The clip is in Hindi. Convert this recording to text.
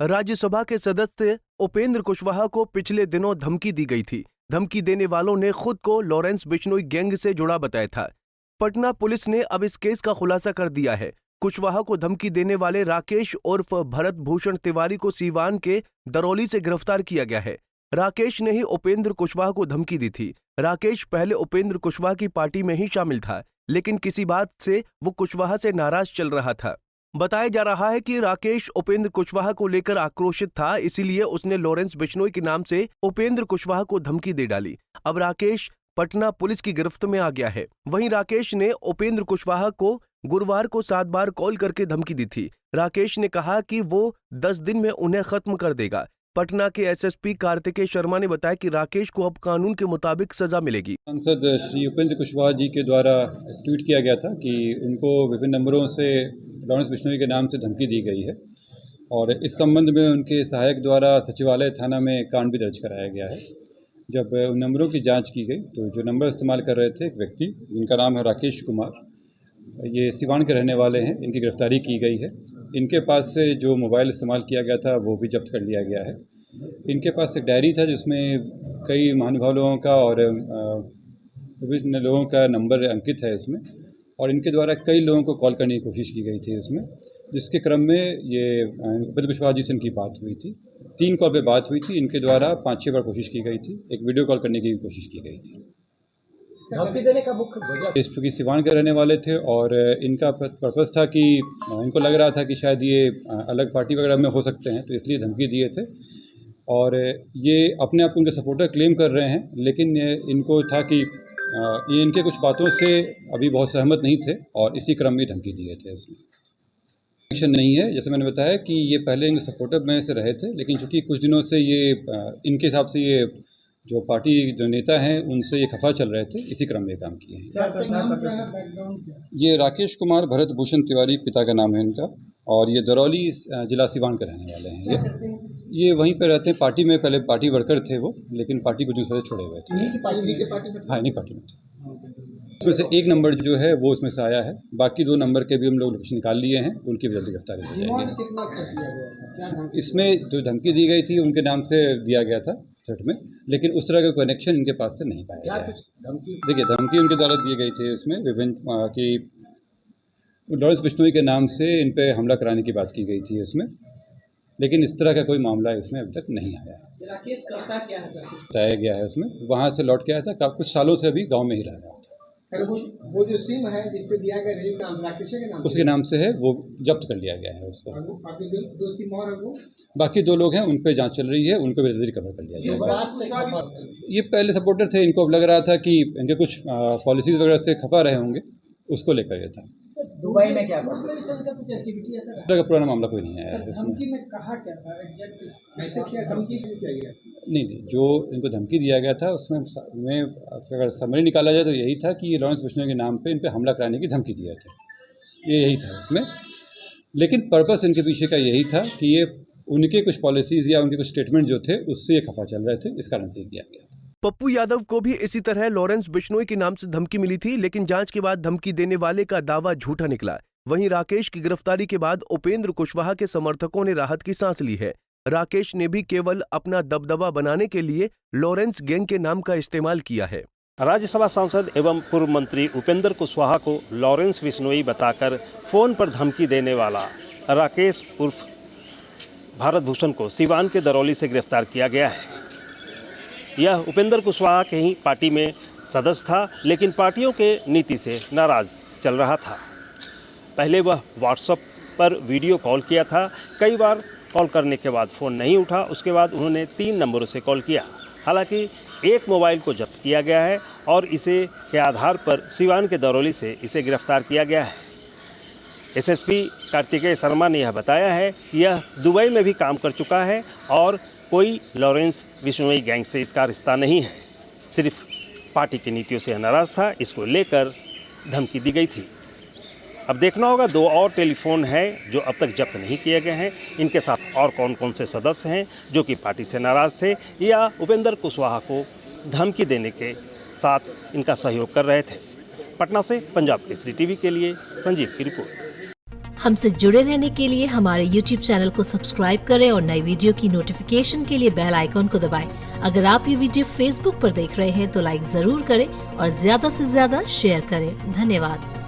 राज्यसभा के सदस्य उपेंद्र कुशवाहा को पिछले दिनों धमकी दी गई थी। धमकी देने वालों ने खुद को लॉरेंस बिश्नोई गैंग से जुड़ा बताया था। पटना पुलिस ने अब इस केस का खुलासा कर दिया है। कुशवाहा को धमकी देने वाले राकेश उर्फ भरत भूषण तिवारी को सीवान के दरौली से गिरफ्तार किया गया है। राकेश ने ही उपेंद्र कुशवाहा को धमकी दी थी। राकेश पहले उपेंद्र कुशवाहा की पार्टी में ही शामिल था, लेकिन किसी बात से वो कुशवाहा से नाराज चल रहा था। बताया जा रहा है कि राकेश उपेंद्र कुशवाहा को लेकर आक्रोशित था, इसीलिए उसने लॉरेंस बिश्नोई के नाम से उपेंद्र कुशवाहा को धमकी दे डाली। अब राकेश पटना पुलिस की गिरफ्त में आ गया है। वहीं राकेश ने उपेंद्र कुशवाहा को गुरुवार को 7 बार कॉल करके धमकी दी थी। राकेश ने कहा कि वो 10 दिन में उन्हें खत्म कर देगा। पटना के एसएसपी कार्तिकेय शर्मा ने बताया कि राकेश को अब कानून के मुताबिक सजा मिलेगी। सांसद श्री उपेंद्र कुशवाहा जी के द्वारा ट्वीट किया गया था कि उनको विभिन्न नंबरों से लॉरेंस बिश्नोई के नाम से धमकी दी गई है और इस संबंध में उनके सहायक द्वारा सचिवालय थाना में कांड भी दर्ज कराया गया है। जब उन नंबरों की जांच की गई तो जो नंबर इस्तेमाल कर रहे थे एक व्यक्ति जिनका नाम है राकेश कुमार, ये सिवान के रहने वाले हैं, इनकी गिरफ्तारी की गई है। इनके पास से जो मोबाइल इस्तेमाल किया गया था वो भी जब्त कर लिया गया है। इनके पास एक डायरी था जिसमें कई महानुभावों का और विभिन्न लोगों का नंबर अंकित है इसमें, और इनके द्वारा कई लोगों को कॉल करने की कोशिश की गई थी इसमें, जिसके क्रम में ये उपेंद्र कुशवाहा जी से इनकी बात हुई थी। 3 कॉल पे बात हुई थी। इनके द्वारा 5-6 बार कोशिश की गई थी। एक वीडियो कॉल करने की भी कोशिश की गई थी। धमकी देने का मुख्य वजह चूँकि सिवान के रहने वाले थे और इनका पर्पस था कि इनको लग रहा था कि शायद ये अलग पार्टी वगैरह में हो सकते हैं, तो इसलिए धमकी दिए थे। और ये अपने आप उनके सपोर्टर क्लेम कर रहे हैं, लेकिन इनको था कि ये इनके कुछ बातों से अभी बहुत सहमत नहीं थे और इसी क्रम में धमकी दिए थे। इसमें एक्शन नहीं है, जैसे मैंने बताया कि ये पहले इनके सपोर्टर में से रहे थे, लेकिन चूँकि कुछ दिनों से ये इनके हिसाब से ये जो पार्टी जो नेता हैं उनसे ये खफा चल रहे थे, इसी क्रम में काम किए हैं। ये राकेश कुमार भरत भूषण तिवारी पिता का नाम है इनका, और ये दरौली जिला सिवान के रहने वाले हैं। ये वहीं पे रहते हैं। पार्टी में पहले पार्टी वर्कर थे वो, लेकिन पार्टी कुछ दिन पहले छोड़े हुए थे। हाँ, इन्हीं पार्टी में थे। इसमें से एक नंबर जो है वो उसमें से आया है। बाकी 2 नंबर के भी हम लोग लोकेशन निकाल लिए हैं, उनकी भी जल्दी गिरफ्तारी हो जाएगी। इसमें जो धमकी दी गई थी उनके नाम से दिया गया था थ्रेट में, लेकिन उस तरह का कनेक्शन इनके पास से नहीं पाया गया। देखिए, धमकी उनके द्वारा दी गई थी इसमें विभिन्न कि लॉरेंस बिश्नोई के नाम से इन पे हमला कराने की बात की गई थी इसमें, लेकिन इस तरह का कोई मामला इसमें अभी तक नहीं आया। राकेश करता क्या है सर? बताया गया है उसमें, वहाँ से लौट के आया था, कुछ सालों से अभी गाँव में ही रह रहा था। वो जो सिम है जिससे दिया गया नाम राकेश के नाम, उसके नाम से है, वो जब्त कर लिया गया है उसको। बाकी 2 सिम और है वो, बाकी 2 लोग हैं, उन पे जांच चल रही है, उनको भी जल्दी रिकवर कर लिया जाएगा। ये पहले सपोर्टर थे, इनको अब लग रहा था कि इनके कुछ पॉलिसीज वगैरह से खफा रहे होंगे, उसको लेकर ये था। दुबई में क्या कुछ एक्टिविटी है सर? का पुराना मामला कोई नहीं आया है इसमें। धमकी में कहा क्या था? कैसे किया धमकी किया गया? नहीं, जो इनको धमकी दिया गया था उसमें अगर समरी निकाला जाए तो यही था कि लॉरेंस बिश्नोई के नाम पे इन पे हमला कराने की धमकी दिया था, ये यही था इसमें। लेकिन पर्पस इनके पीछे का यही था कि ये उनके कुछ पॉलिसीज़ या उनके कुछ स्टेटमेंट जो थे उससे ये खफा चल रहे थे, इस कारण से किया गया था। पप्पू यादव को भी इसी तरह लॉरेंस बिश्नोई के नाम से धमकी मिली थी, लेकिन जांच के बाद धमकी देने वाले का दावा झूठा निकला। वहीं राकेश की गिरफ्तारी के बाद उपेंद्र कुशवाहा के समर्थकों ने राहत की सांस ली है। राकेश ने भी केवल अपना दबदबा बनाने के लिए लॉरेंस गैंग के नाम का इस्तेमाल किया है। राज्यसभा सांसद एवं पूर्व मंत्री उपेंद्र कुशवाहा को लॉरेंस बिश्नोई बताकर फोन पर धमकी देने वाला राकेश उर्फ भारत भूषण को सिवान के दरौली से गिरफ्तार किया गया है। यह उपेंद्र कुशवाहा के ही पार्टी में सदस्य था, लेकिन पार्टियों के नीति से नाराज चल रहा था। पहले वह व्हाट्सएप पर वीडियो कॉल किया था। कई बार कॉल करने के बाद फ़ोन नहीं उठा। उसके बाद उन्होंने 3 नंबरों से कॉल किया। हालांकि एक मोबाइल को जब्त किया गया है और इसे के आधार पर सिवान के दरौली से इसे गिरफ्तार किया गया है। एसएसपी कार्तिकेय शर्मा ने यह बताया है कि यह दुबई में भी काम कर चुका है और कोई लॉरेंस बिश्नोई गैंग से इसका रिश्ता नहीं है। सिर्फ पार्टी की नीतियों से नाराज़ था, इसको लेकर धमकी दी गई थी। अब देखना होगा 2 और टेलीफोन हैं जो अब तक जब्त नहीं किए गए हैं। इनके साथ और कौन कौन से सदस्य हैं जो कि पार्टी से नाराज़ थे या उपेंद्र कुशवाहा को धमकी देने के साथ इनका सहयोग कर रहे थे। पटना से पंजाब केसरी टीवी के लिए संजीव की रिपोर्ट। हमसे जुड़े रहने के लिए हमारे YouTube चैनल को सब्सक्राइब करें और नई वीडियो की नोटिफिकेशन के लिए बेल आइकॉन को दबाएं। अगर आप ये वीडियो Facebook पर देख रहे हैं तो लाइक जरूर करें और ज्यादा से ज्यादा शेयर करें। धन्यवाद।